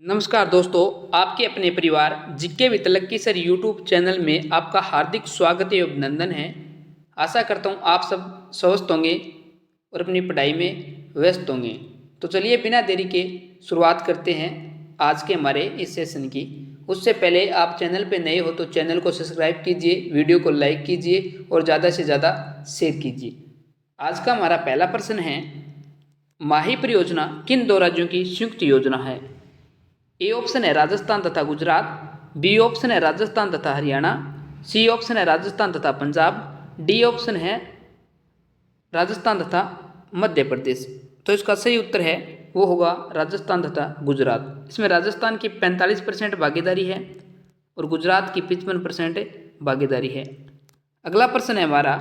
नमस्कार दोस्तों, आपके अपने परिवार जीके वितलक की सर यूट्यूब चैनल में आपका हार्दिक स्वागत एवं अभिनंदन है। आशा करता हूँ आप सब स्वस्थ होंगे और अपनी पढ़ाई में व्यस्त होंगे। तो चलिए बिना देरी के शुरुआत करते हैं आज के हमारे इस सेशन की। उससे पहले आप चैनल पर नए हो तो चैनल को सब्सक्राइब कीजिए, वीडियो को लाइक कीजिए और ज़्यादा से ज़्यादा शेयर कीजिए। आज का हमारा पहला प्रश्न है, माही परियोजना किन दो राज्यों की संयुक्त योजना है? ए ऑप्शन है राजस्थान तथा गुजरात, बी ऑप्शन है राजस्थान तथा हरियाणा, सी ऑप्शन है राजस्थान तथा पंजाब, डी ऑप्शन है राजस्थान तथा मध्य प्रदेश। तो इसका सही उत्तर है वो होगा राजस्थान तथा गुजरात। इसमें राजस्थान की 45% भागीदारी है और गुजरात की 55% भागीदारी है। अगला प्रश्न है हमारा,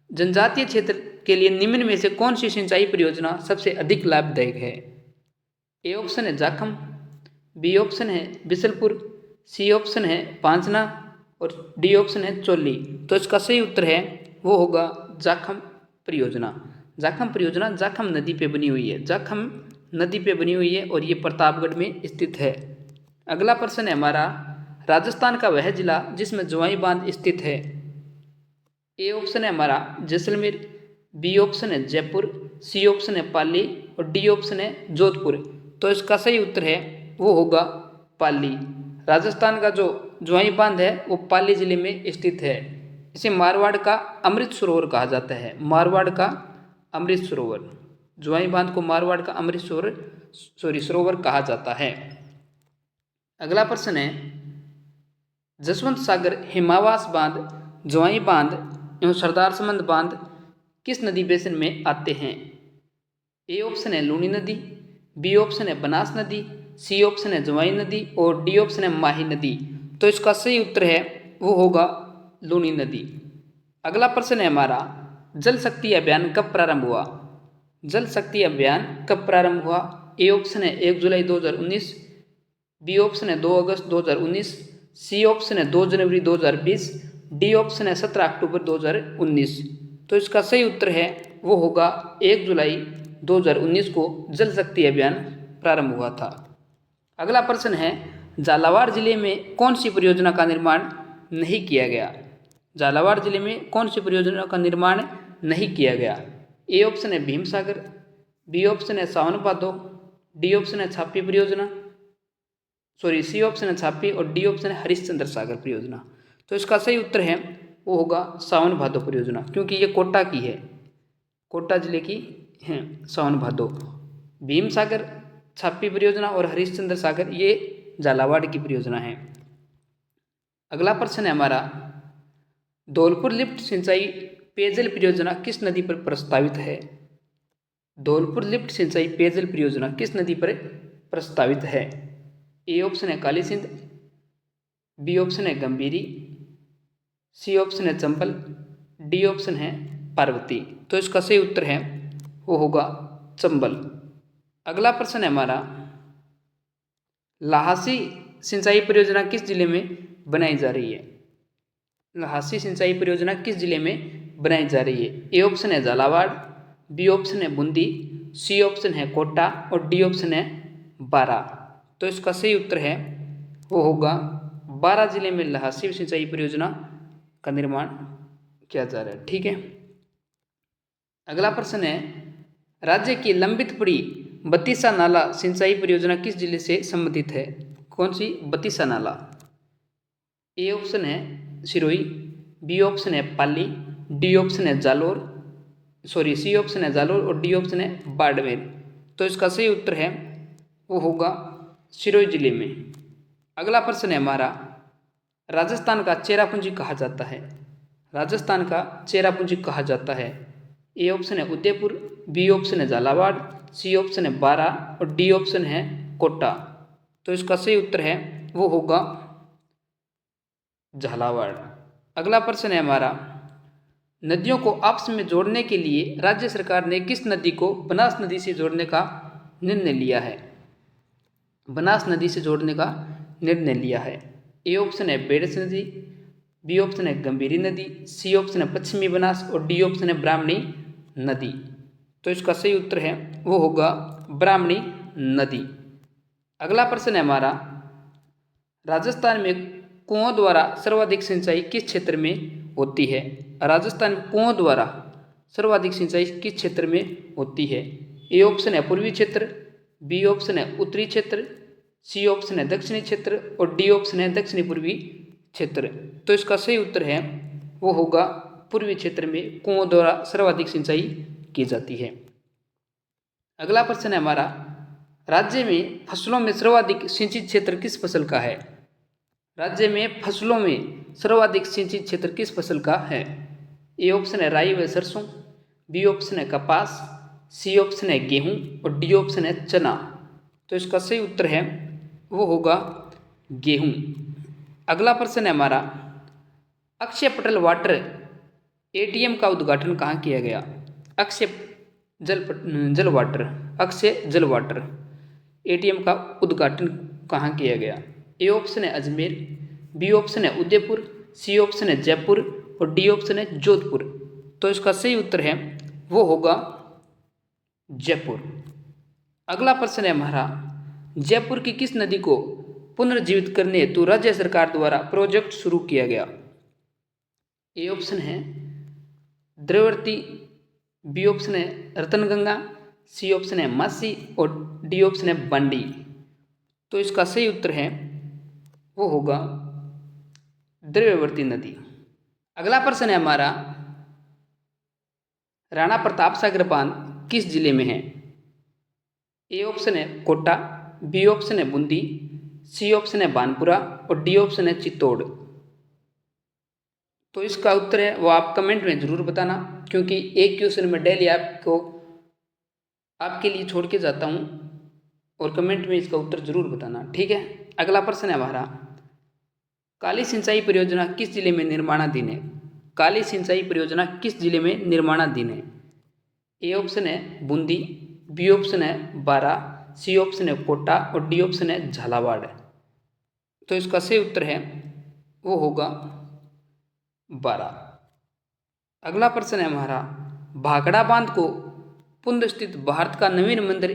जनजातीय क्षेत्र के लिए निम्न में से कौन सी सिंचाई परियोजना सबसे अधिक लाभदायक है? ए ऑप्शन है जाखम, बी ऑप्शन है बिसलपुर, सी ऑप्शन है पांचना और डी ऑप्शन है चोली। तो इसका सही उत्तर है वो होगा जाखम परियोजना। जाखम परियोजना जाखम नदी पे बनी हुई है, जाखम नदी पे बनी हुई है और ये प्रतापगढ़ में स्थित है। अगला प्रश्न है हमारा, राजस्थान का वह जिला जिसमें जोई बांध स्थित है? ए ऑप्शन है हमारा जैसलमेर, बी ऑप्शन है जयपुर, सी ऑप्शन है पाली और डी ऑप्शन है जोधपुर। तो इसका सही उत्तर है वो होगा पाली। राजस्थान का जो जोई बांध है वो पाली जिले में स्थित है। इसे मारवाड़ का अमृत सरोवर कहा जाता है, मारवाड़ का अमृत सरोवर। जोई बांध को मारवाड़ का अमृत सरोवर कहा जाता है। अगला प्रश्न है, जसवंत सागर हिमावास बांध, जोई बांध एवं सरदार समंद बांध किस नदी बेसिन में आते हैं? ए ऑप्शन है लूनी नदी, बी ऑप्शन है बनास नदी, सी ऑप्शन है जवाई नदी और डी ऑप्शन है माही नदी। तो इसका सही उत्तर है वो होगा लूनी नदी। अगला प्रश्न है हमारा, जल शक्ति अभियान कब प्रारंभ हुआ? जल शक्ति अभियान कब प्रारंभ हुआ? ए ऑप्शन है 1 जुलाई 2019, बी ऑप्शन है 2 अगस्त 2019, सी ऑप्शन है 2 जनवरी 2020, डी ऑप्शन है 17 अक्टूबर 2019। तो इसका सही उत्तर है वो होगा 1 जुलाई 2019 को जल शक्ति अभियान प्रारंभ हुआ था। अगला प्रश्न है, झालावाड़ जिले में कौन सी परियोजना का निर्माण नहीं किया गया? झालावाड़ जिले में कौन सी परियोजना का निर्माण नहीं किया गया? ए ऑप्शन है भीमसागर, बी ऑप्शन है सावन भादो, डी ऑप्शन है छापी परियोजना, सी ऑप्शन है छापी और डी ऑप्शन है हरिश्चंद्र सागर परियोजना। तो इसका सही उत्तर है वो होगा सावन भादो परियोजना, क्योंकि ये कोटा की है, कोटा जिले की है सावन भादो। भीम सागर छापी परियोजना और हरिश्चंद्र सागर ये झालावाड़ की परियोजना है। अगला प्रश्न है हमारा, धौलपुर लिफ्ट सिंचाई पेयजल परियोजना किस नदी पर प्रस्तावित है? धौलपुर लिफ्ट सिंचाई पेयजल परियोजना किस नदी पर प्रस्तावित है? ए ऑप्शन है काली सिंध, बी ऑप्शन है गंभीरी, सी ऑप्शन है चंबल, डी ऑप्शन है पार्वती। तो इसका सही उत्तर है वो होगा चंबल। अगला प्रश्न है हमारा, लहासी सिंचाई परियोजना किस जिले में बनाई जा रही है? लहासी सिंचाई परियोजना किस जिले में बनाई जा रही है? ए ऑप्शन है झालावाड़, बी ऑप्शन है बूंदी, सी ऑप्शन है कोटा और डी ऑप्शन है बारा। तो इसका सही उत्तर है वो होगा बारा जिले में लहासी सिंचाई परियोजना का निर्माण किया जा रहा है। ठीक है। अगला प्रश्न है, राज्य की लंबित पड़ी बत्तीसा नाला सिंचाई परियोजना किस जिले से संबंधित है? कौन सी बत्तीसा नाला? ए ऑप्शन है सिरोही, बी ऑप्शन है पाली, डी ऑप्शन है जालोर, सी ऑप्शन है जालोर और डी ऑप्शन है बाड़मेर। तो इसका सही उत्तर है वो होगा सिरोही जिले में। अगला प्रश्न है हमारा, राजस्थान का चेरापूंजी कहा जाता है? राजस्थान का चेरापूंजी कहा जाता है? ए ऑप्शन है उदयपुर, बी ऑप्शन है झालावाड़, सी ऑप्शन है बारा और डी ऑप्शन है कोटा। तो इसका सही उत्तर है वो होगा झालावाड़। अगला प्रश्न है हमारा, नदियों को आपस में जोड़ने के लिए राज्य सरकार ने किस नदी को बनास नदी से जोड़ने का निर्णय लिया है? बनास नदी से जोड़ने का निर्णय लिया है। ए ऑप्शन है बेड़स नदी, बी ऑप्शन है गंभीरी नदी, सी ऑप्शन है पश्चिमी बनास और डी ऑप्शन है ब्राह्मणी नदी। तो इसका सही उत्तर है वो होगा ब्राह्मणी नदी। अगला प्रश्न है हमारा, राजस्थान में कुओं द्वारा सर्वाधिक सिंचाई किस क्षेत्र में होती है? राजस्थान में कुओं द्वारा सर्वाधिक सिंचाई किस क्षेत्र में होती है? ए ऑप्शन है पूर्वी क्षेत्र, बी ऑप्शन है उत्तरी क्षेत्र, सी ऑप्शन है दक्षिणी क्षेत्र और डी ऑप्शन है दक्षिणी पूर्वी क्षेत्र। तो इसका सही उत्तर है वो होगा पूर्वी क्षेत्र में कुओं द्वारा सर्वाधिक सिंचाई की जाती है। अगला प्रश्न है हमारा, राज्य में फसलों में सर्वाधिक सिंचित क्षेत्र किस फसल का है? राज्य में फसलों में सर्वाधिक सिंचित क्षेत्र किस फसल का है? ए ऑप्शन है राई व सरसों, बी ऑप्शन है कपास, सी ऑप्शन है गेहूं और डी ऑप्शन है चना। तो इसका सही उत्तर है वो होगा गेहूं। अगला प्रश्न है हमारा, अक्षय पटेल वाटर एटीएम का उद्घाटन कहाँ किया गया? अक्षय जल वाटर अक्षय जल वाटर एटीएम का उद्घाटन कहाँ किया गया? ए ऑप्शन है अजमेर, बी ऑप्शन है उदयपुर, सी ऑप्शन है जयपुर और डी ऑप्शन है जोधपुर। तो इसका सही उत्तर है वो होगा जयपुर। अगला प्रश्न है हमारा, जयपुर की किस नदी को पुनर्जीवित करने हेतु राज्य सरकार द्वारा प्रोजेक्ट शुरू किया गया? ए ऑप्शन है द्रवती, बी ऑप्शन है रतनगंगा, सी ऑप्शन है मासी और डी ऑप्शन है बंडी। तो इसका सही उत्तर है वो होगा द्रव्यवर्ती नदी। अगला प्रश्न है हमारा, राणा प्रताप सागर बांध किस जिले में है? ए ऑप्शन है कोटा, बी ऑप्शन है बूंदी, सी ऑप्शन है बानपुरा और डी ऑप्शन है चित्तौड़। तो इसका उत्तर है वो आप कमेंट में ज़रूर बताना, क्योंकि एक क्वेश्चन में डेली आपके लिए छोड़ के जाता हूँ और कमेंट में इसका उत्तर ज़रूर बताना, ठीक है। अगला प्रश्न है हमारा, काली सिंचाई परियोजना किस जिले में निर्माणाधीन है? काली सिंचाई परियोजना किस जिले में निर्माणाधीन है? ए ऑप्शन है बूंदी, बी ऑप्शन है बारा, सी ऑप्शन है कोटा और डी ऑप्शन है झालावाड़। तो इसका सही उत्तर है वो होगा बारा। अगला प्रश्न है हमारा, भाखड़ा बांध को पुनर्स्थित भारत का नवीन मंदिर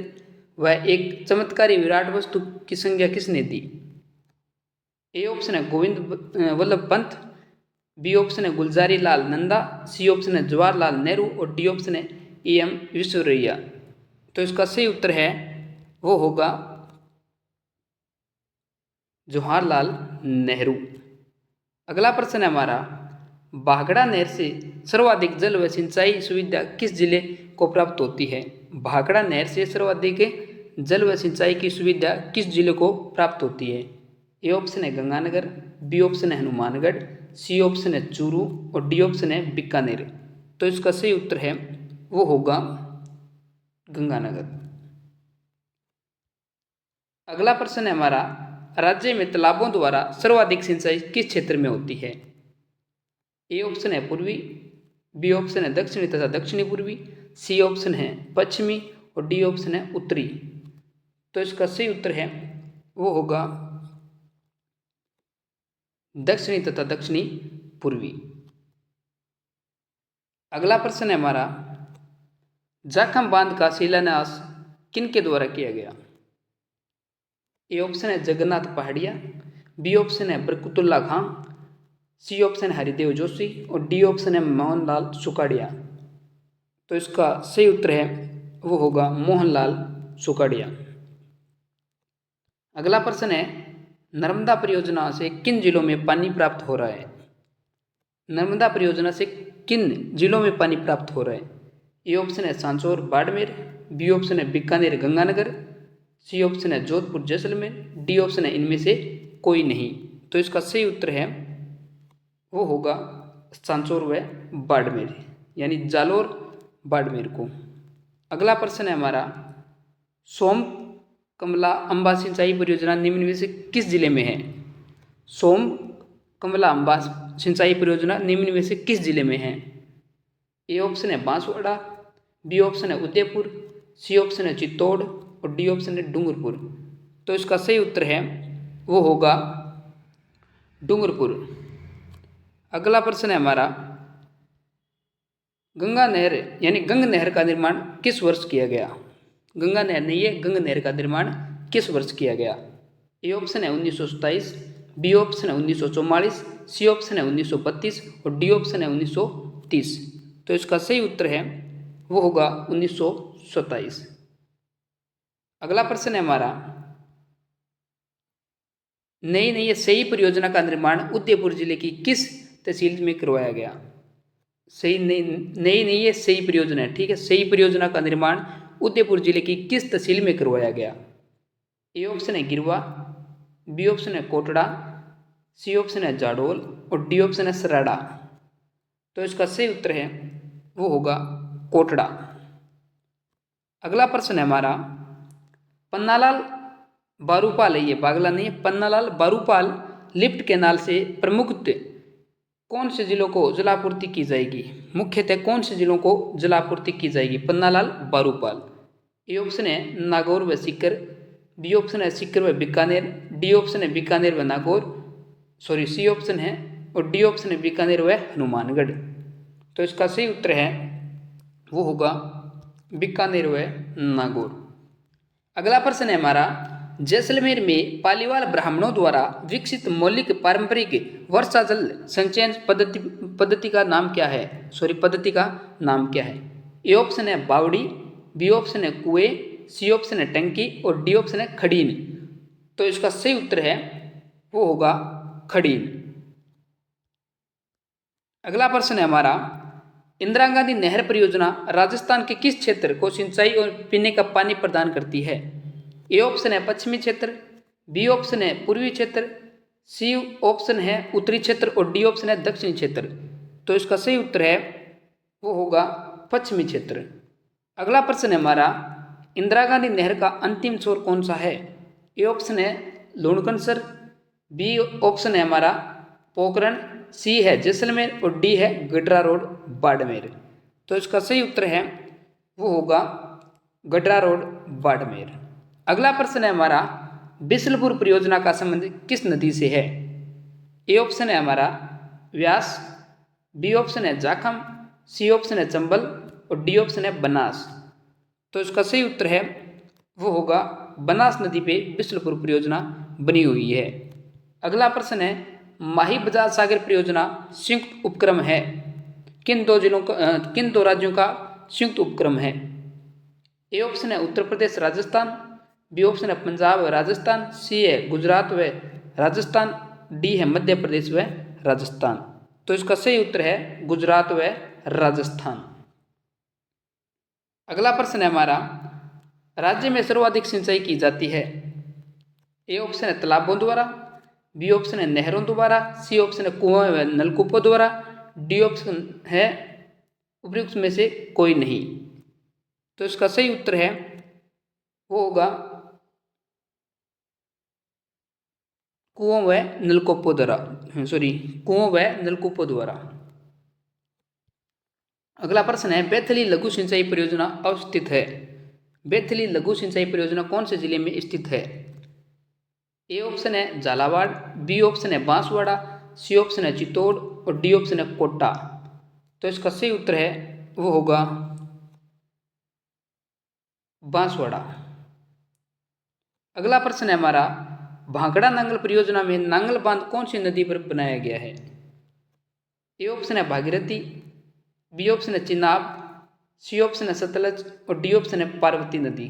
व एक चमत्कारी विराट वस्तु की संज्ञा किसने दी? ए ऑप्शन है गोविंद वल्लभ पंत, बी ऑप्शन है गुलजारी लाल नंदा, सी ऑप्शन है जवाहरलाल नेहरू और डी ऑप्शन है एम विश्वेश्वरैया। तो इसका सही उत्तर है वो होगा जवाहरलाल नेहरू। अगला प्रश्न है हमारा, भाखड़ा नहर से सर्वाधिक जल व सिंचाई सुविधा किस जिले को प्राप्त होती है? भाखड़ा नहर से सर्वाधिक जल व सिंचाई की सुविधा किस जिले को प्राप्त होती है? ए ऑप्शन है गंगानगर, बी ऑप्शन है हनुमानगढ़, सी ऑप्शन है चूरू और डी ऑप्शन है बीकानेर। तो इसका सही उत्तर है वो होगा गंगानगर। अगला प्रश्न है हमारा, राज्य में तालाबों द्वारा सर्वाधिक सिंचाई किस क्षेत्र में होती है? ए ऑप्शन है पूर्वी, बी ऑप्शन है दक्षिणी तथा दक्षिणी पूर्वी, सी ऑप्शन है पश्चिमी और डी ऑप्शन है उत्तरी। तो इसका सही उत्तर है वो होगा दक्षिणी तथा दक्षिणी पूर्वी। अगला प्रश्न है हमारा, जाखम बांध का शिलान्यास किन के द्वारा किया गया? ए ऑप्शन है जगन्नाथ पहाड़िया, बी ऑप्शन है बरकतुल्ला खां, सी ऑप्शन है हरिदेव जोशी और डी ऑप्शन है मोहनलाल सुकाड़िया। तो इसका सही उत्तर है वो होगा मोहनलाल सुकाड़िया। अगला प्रश्न है, नर्मदा परियोजना से किन जिलों में पानी प्राप्त हो रहा है? नर्मदा परियोजना से किन जिलों में पानी प्राप्त हो रहा है? ए ऑप्शन है सांचौर बाड़मेर, बी ऑप्शन है बीकानेर गंगानगर, सी ऑप्शन है जोधपुर जैसलमेर, डी ऑप्शन है इनमें से कोई नहीं। तो इसका सही उत्तर है वो होगा सांचौर व बाड़मेर, यानी जालोर बाड़मेर को। अगला प्रश्न है हमारा, सोम कमला अंबा सिंचाई परियोजना निम्न में से किस जिले में है? सोम कमला अंबा सिंचाई परियोजना निम्न में से किस जिले में है? ए ऑप्शन है बांसवाड़ा, बी ऑप्शन है उदयपुर, सी ऑप्शन है चित्तौड़ और डी ऑप्शन है डूंगरपुर। तो इसका सही उत्तर है वो होगा डूंगरपुर। अगला प्रश्न है हमारा, गंगा नहर यानी गंग नहर का निर्माण किस वर्ष किया गया? गंगा नहर नहीं है, गंग नहर का निर्माण किस वर्ष किया गया? ए ऑप्शन है 1927, बी ऑप्शन है 1944, सी ऑप्शन है 1932 और डी ऑप्शन है 1930। तो इसका सही उत्तर है वो होगा 1927। अगला प्रश्न है हमारा, नई नई सही परियोजना का निर्माण उदयपुर जिले की किस तहसील में करवाया गया? सही नई नई नई ये सही परियोजना है, ठीक है। सही परियोजना का निर्माण उदयपुर जिले की किस तहसील में करवाया गया? ए ऑप्शन है गिरवा, बी ऑप्शन है कोटड़ा, सी ऑप्शन है जाडोल और डी ऑप्शन है सराड़ा। तो इसका सही उत्तर है वो होगा कोटड़ा। अगला प्रश्न है हमारा, पन्नालाल बारूपाल है, ये बागला नहीं है, पन्नालाल बारूपाल लिफ्ट कैनाल से प्रमुखतः कौन से जिलों को जलापूर्ति की जाएगी? मुख्यतः कौन से जिलों को जलापूर्ति की जाएगी? पन्नालाल बारूपाल। ए ऑप्शन है नागौर व सीकर, बी ऑप्शन है सीकर व बीकानेर, डी ऑप्शन है बीकानेर व नागौर, सी ऑप्शन है और डी ऑप्शन है बीकानेर व हनुमानगढ़। तो इसका सही उत्तर है वो होगा बीकानेर व नागौर। अगला प्रश्न है हमारा, जैसलमेर में पालीवाल ब्राह्मणों द्वारा विकसित मौलिक पारंपरिक वर्षा जल संचयन पद्धति का नाम क्या है? पद्धति का नाम क्या है? ए ऑप्शन है बावड़ी, बी ऑप्शन है कुएं, सी ऑप्शन है टंकी और डी ऑप्शन है खड़ीन। तो इसका सही उत्तर है वो होगा खड़ीन। अगला प्रश्न है हमारा, इंदिरा गांधी नहर परियोजना राजस्थान के किस क्षेत्र को सिंचाई और पीने का पानी प्रदान करती है? ए ऑप्शन है पश्चिमी क्षेत्र, बी ऑप्शन है पूर्वी क्षेत्र, सी ऑप्शन है उत्तरी क्षेत्र और डी ऑप्शन है दक्षिणी क्षेत्र। तो इसका सही उत्तर है वो होगा पश्चिमी क्षेत्र। अगला प्रश्न है हमारा, इंदिरा गांधी नहर का अंतिम छोर कौन सा है? ए ऑप्शन है लूणकनसर, बी ऑप्शन है हमारा पोखरण, सी है जैसलमेर और डी है गडरा रोड बाड़मेर। तो इसका सही उत्तर है वो होगा गडरा रोड बाड़मेर। अगला प्रश्न है हमारा, बिसलपुर परियोजना का संबंध किस नदी से है? ए ऑप्शन है हमारा व्यास, बी ऑप्शन है जाखम, सी ऑप्शन है चंबल और डी ऑप्शन है बनास। तो इसका सही उत्तर है वो होगा बनास नदी पे बिसलपुर परियोजना बनी हुई है। अगला प्रश्न है, माही बजाज सागर परियोजना संयुक्त उपक्रम है, किन दो राज्यों का संयुक्त उपक्रम है? ए ऑप्शन है उत्तर प्रदेश राजस्थान, बी ऑप्शन है पंजाब व राजस्थान, सी है गुजरात व राजस्थान, डी है मध्य प्रदेश व राजस्थान। तो इसका सही उत्तर है गुजरात व राजस्थान। अगला प्रश्न है हमारा, राज्य में सर्वाधिक सिंचाई की जाती है? ए ऑप्शन है तालाबों द्वारा, बी ऑप्शन है नहरों द्वारा, सी ऑप्शन है कुआं व नलकूपों द्वारा, डी ऑप्शन है उपयुक्त में से कोई नहीं। तो इसका सही उत्तर है वो होगा कुओं व नलकूपों द्वारा, कुओं व नलकूपों द्वारा। अगला प्रश्न है, बैतली लघु सिंचाई परियोजना अवस्थित है? बैतली लघु सिंचाई परियोजना कौन से जिले में स्थित है? ए ऑप्शन है झालावाड़, बी ऑप्शन है बांसवाड़ा, सी ऑप्शन है चित्तौड़ और डी ऑप्शन है कोटा। तो इसका सही उत्तर है वो होगा बांसवाड़ा। अगला प्रश्न है हमारा, भांकड़ा नांगल परियोजना में नांगल बांध कौन सी नदी पर बनाया गया है? ए ऑप्शन है भागीरथी, बी ऑप्शन है चिनाब, सी ऑप्शन है सतलज और डी ऑप्शन है पार्वती नदी।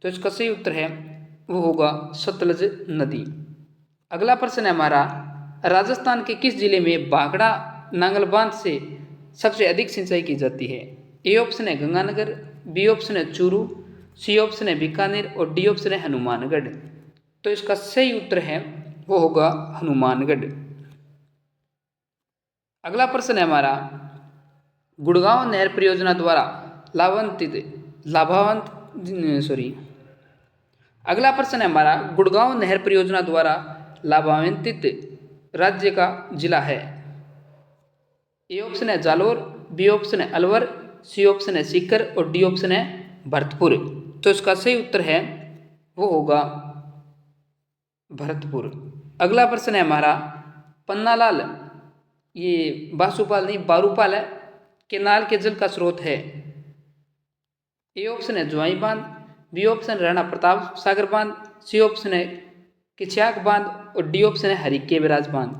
तो इसका सही उत्तर है वो होगा सतलज नदी। अगला प्रश्न है हमारा, राजस्थान के किस जिले में भांकड़ा नांगल बांध से सबसे अधिक सिंचाई की जाती है? ए ऑप्शन है गंगानगर, बी ऑप्शन है चूरू, सी ऑप्शन है बीकानेर और डी ऑप्शन है हनुमानगढ़। तो इसका सही उत्तर है वो होगा हनुमानगढ़। अगला प्रश्न है हमारा, गुड़गांव नहर परियोजना द्वारा अगला प्रश्न है हमारा, गुड़गांव नहर परियोजना द्वारा लाभान्वित राज्य का जिला है? ए ऑप्शन है जालोर, बी ऑप्शन है अलवर, सी ऑप्शन है सीकर और डी ऑप्शन है भरतपुर। तो इसका सही उत्तर है वो होगा भरतपुर। अगला प्रश्न है हमारा, पन्नालाल, ये बासुपाल नहीं बारूपाल है, केनाल के जल का स्रोत है? ए ऑप्शन है ज्वाई बांध, बी ऑप्शन राणा प्रताप सागर बांध, सी ऑप्शन है किचियाक बांध और डी ऑप्शन है हरिके बैराज बांध।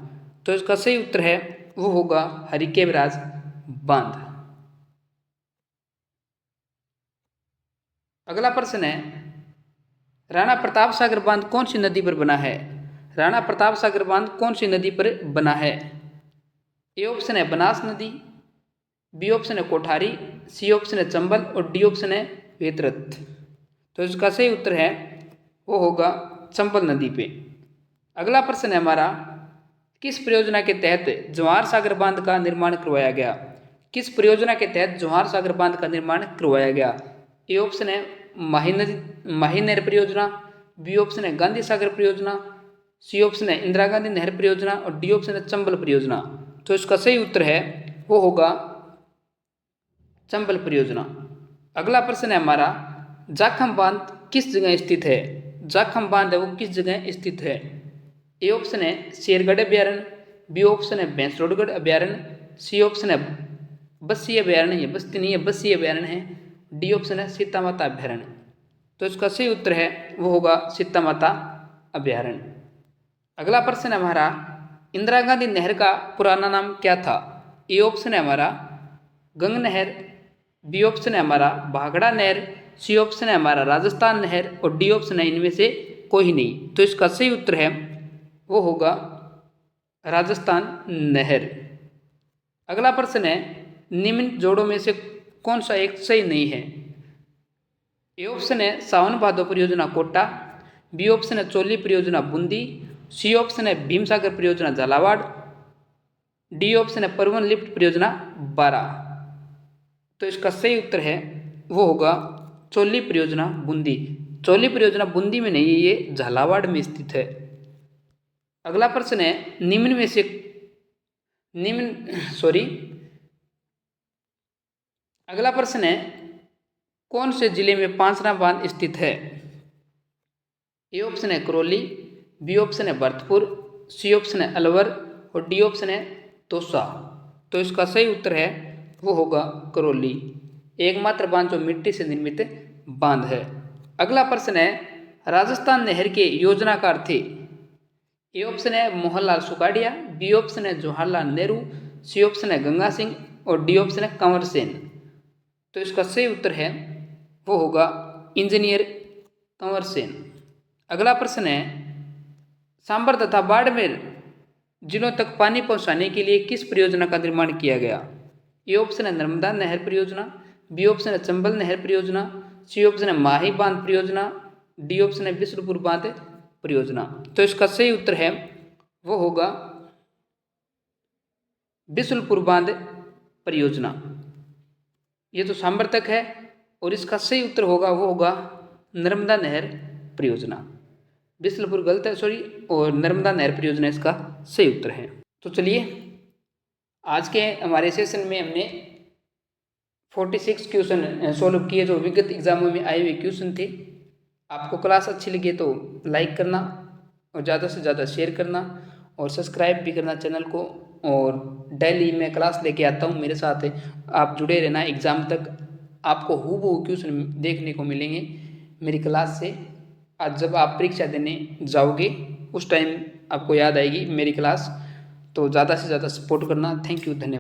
तो इसका सही उत्तर है वो होगा हरिके बैराज बांध। अगला प्रश्न है राणा प्रताप सागर बांध कौन सी नदी पर बना है? राणा प्रताप सागर बांध कौन सी नदी पर बना है? ए ऑप्शन है बनास नदी, बी ऑप्शन है कोठारी, सी ऑप्शन है चंबल और डी ऑप्शन है वेतरथ। तो इसका सही उत्तर है वो होगा चंबल नदी पे। अगला प्रश्न है हमारा किस परियोजना के तहत जवाहर सागर बांध का निर्माण करवाया गया? किस परियोजना के तहत जवाहर सागर बांध का निर्माण करवाया गया? ए ऑप्शन है माही नहर परियोजना, बी ऑप्शन है गांधी सागर परियोजना, सी ऑप्शन है इंदिरा गांधी नहर परियोजना और डी ऑप्शन है चंबल परियोजना। तो इसका सही उत्तर है वो होगा चंबल परियोजना। अगला प्रश्न है हमारा जाखम बांध किस जगह स्थित है? जाखम बांध है वो किस जगह स्थित है? ए ऑप्शन है शेरगढ़ अभ्यारण्य, बी ऑप्शन है भैंसरोडगढ़ अभ्यारण्य, सी ऑप्शन है बस्सी अभ्यारण्य, ये बस्ती नहीं है बस्सी अभ्यारण्य है, डी ऑप्शन है सीता माता अभ्यारण्य। तो इसका सही उत्तर है वो होगा सीता माता अभ्यारण्य। अगला प्रश्न है हमारा इंदिरा गांधी नहर का पुराना नाम क्या था? ए ऑप्शन है हमारा गंग नहर, बी ऑप्शन है हमारा भाखड़ा नहर, सी ऑप्शन है हमारा राजस्थान नहर और डी ऑप्शन है इनमें से कोई नहीं। तो इसका सही उत्तर है वो होगा राजस्थान नहर। अगला प्रश्न है निम्न जोड़ों में से कौन सा एक सही नहीं है? ए ऑप्शन है सावन भादो परियोजना कोटा, बी ऑप्शन है चोली परियोजना बूंदी, सी ऑप्शन है भीमसागर परियोजना झालावाड़, डी ऑप्शन है परवन लिफ्ट परियोजना बारा। तो इसका सही उत्तर है वो होगा चोली परियोजना बूंदी। चोली परियोजना बूंदी में नहीं है, ये झालावाड़ में स्थित है। अगला प्रश्न है अगला प्रश्न है कौन से जिले में पांचना बांध स्थित है? ए ऑप्शन है करौली, बी ऑप्शन है भरतपुर, सी ऑप्शन है अलवर और डी ऑप्शन है तोसा। तो इसका सही उत्तर है वो होगा करौली, एकमात्र बांध जो मिट्टी से निर्मित बांध है। अगला प्रश्न है राजस्थान नहर के योजनाकार थे? ए ऑप्शन है मोहनलाल सुखाड़िया, बी ऑप्शन है जवाहरलाल नेहरू, सी ऑप्शन है गंगा सिंह और डी ऑप्शन है कंवर सेन। तो इसका सही उत्तर है वो होगा इंजीनियर कंवर सेन। अगला प्रश्न है सांबर तथा बाड़मेर जिलों तक पानी पहुंचाने के लिए किस परियोजना का निर्माण किया गया? ए ऑप्शन है नर्मदा नहर परियोजना, बी ऑप्शन है चंबल नहर परियोजना, सी ऑप्शन है माही बांध परियोजना, डी ऑप्शन है बिसलपुर बांध परियोजना। तो इसका सही उत्तर है वो होगा बिसलपुर बांध परियोजना। ये तो सांबर तक है और इसका सही उत्तर होगा वो होगा नर्मदा नहर परियोजना। बिसलपुर गलत है सॉरी, और नर्मदा नहर परियोजना इसका सही उत्तर है। तो चलिए आज के हमारे सेशन में हमने 46 क्वेश्चन सॉल्व किए जो विगत एग्जामों में आए हुए क्वेश्चन थे। आपको क्लास अच्छी लगी तो लाइक करना और ज़्यादा से ज़्यादा शेयर करना और सब्सक्राइब भी करना चैनल को। और डेली मैं क्लास लेके आता हूँ, मेरे साथ आप जुड़े रहना एग्ज़ाम तक। आपको हूबहू क्वेश्चन देखने को मिलेंगे मेरी क्लास से। आज जब आप परीक्षा देने जाओगे उस टाइम आपको याद आएगी मेरी क्लास। तो ज़्यादा से ज़्यादा सपोर्ट करना। थैंक यू, धन्यवाद।